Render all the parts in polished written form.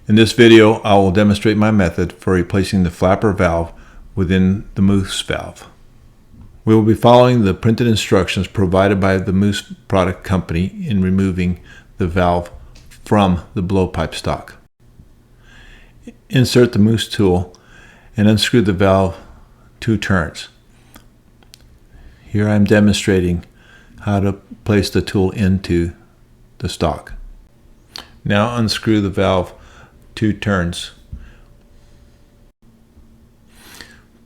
In this video, I will demonstrate my method for replacing the flapper valve within the Moose valve. We will be following the printed instructions provided by the Moose product company in removing the valve from the blowpipe stock. Insert the Moose tool and unscrew the valve 2 turns. Here I am demonstrating how to place the tool into the stock. Now unscrew the valve 2 turns.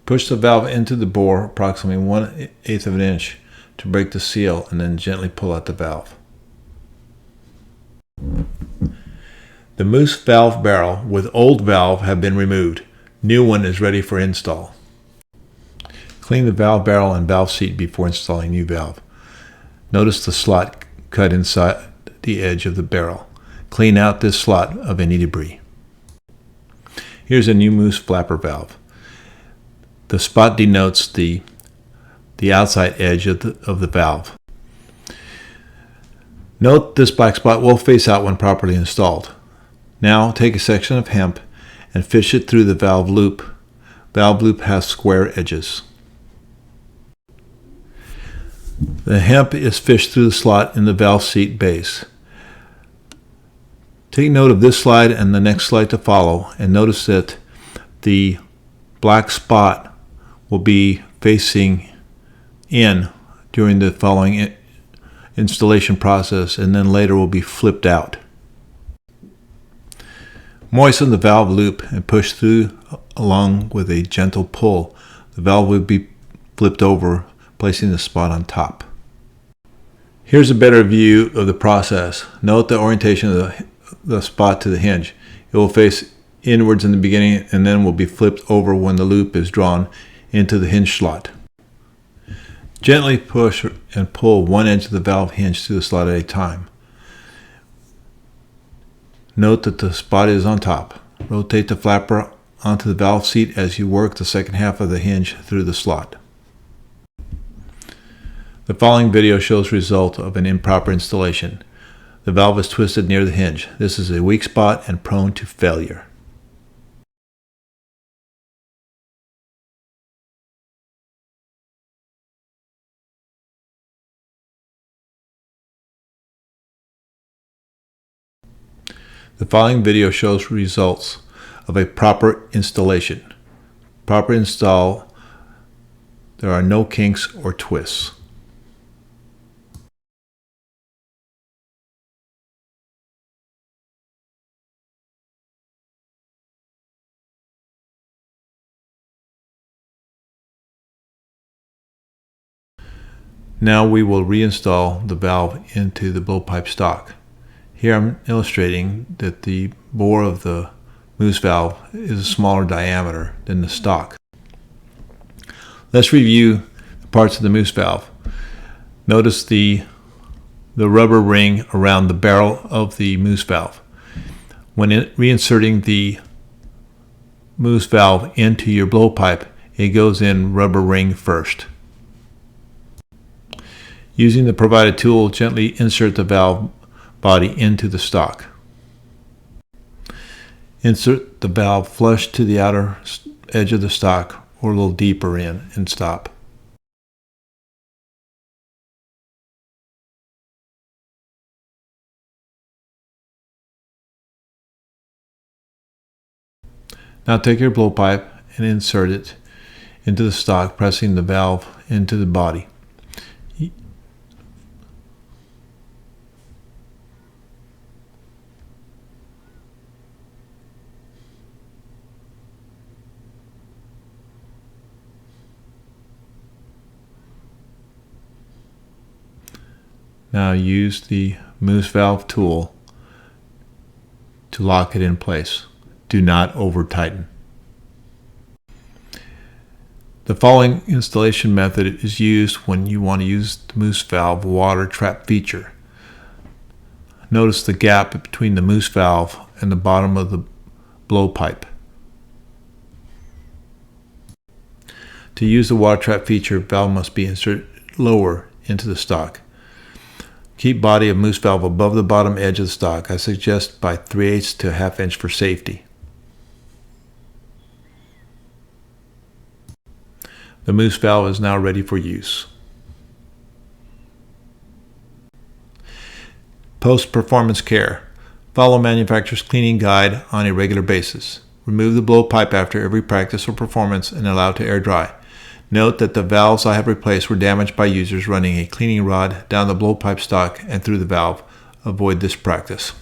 Push the valve into the bore approximately 1/8 of an inch to break the seal, and then gently pull out the valve. The Moose valve barrel with old valve have been removed. New one is ready for install. Clean the valve barrel and valve seat before installing new valve. Notice the slot cut inside the edge of the barrel. Clean out this slot of any debris. Here's a new Moose flapper valve. The spot denotes the outside edge of the valve. Note this black spot will face out when properly installed. Now take a section of hemp and fish it through the valve loop. Valve loop has square edges. The hemp is fished through the slot in the valve seat base. Take note of this slide and the next slide to follow, and notice that the black spot will be facing in during the following installation process, and then later will be flipped out. Moisten the valve loop and push through along with a gentle pull. The valve will be flipped over, placing the spot on top. Here's a better view of the process. Note the orientation of the spot to the hinge. It will face inwards in the beginning and then will be flipped over when the loop is drawn into the hinge slot. Gently push and pull one edge of the valve hinge through the slot at a time. Note that the spot is on top. Rotate the flapper onto the valve seat as you work the second half of the hinge through the slot. The following video shows the result of an improper installation. The valve is twisted near the hinge. This is a weak spot and prone to failure. The following video shows results of a proper installation. Proper install, there are no kinks or twists. Now we will reinstall the valve into the blowpipe stock. Here I'm illustrating that the bore of the Moose valve is a smaller diameter than the stock. Let's review the parts of the Moose valve. Notice the rubber ring around the barrel of the Moose valve. When reinserting the Moose valve into your blowpipe, it goes in rubber ring first. Using the provided tool, gently insert the valve body into the stock. Insert the valve flush to the outer edge of the stock or a little deeper in and stop. Now take your blowpipe and insert it into the stock, pressing the valve into the body. Now use the Moose valve tool to lock it in place. Do not over tighten. The following installation method is used when you want to use the Moose valve water trap feature. Notice the gap between the Moose valve and the bottom of the blowpipe. To use the water trap feature, valve must be inserted lower into the stock. Keep body of moose valve above the bottom edge of the stock. I suggest by 3/8 to 1/2 inch for safety. The moose valve is now ready for use. Post-performance care. Follow manufacturer's cleaning guide on a regular basis. Remove the blowpipe after every practice or performance and allow to air dry. Note that the valves I have replaced were damaged by users running a cleaning rod down the blowpipe stock and through the valve. Avoid this practice.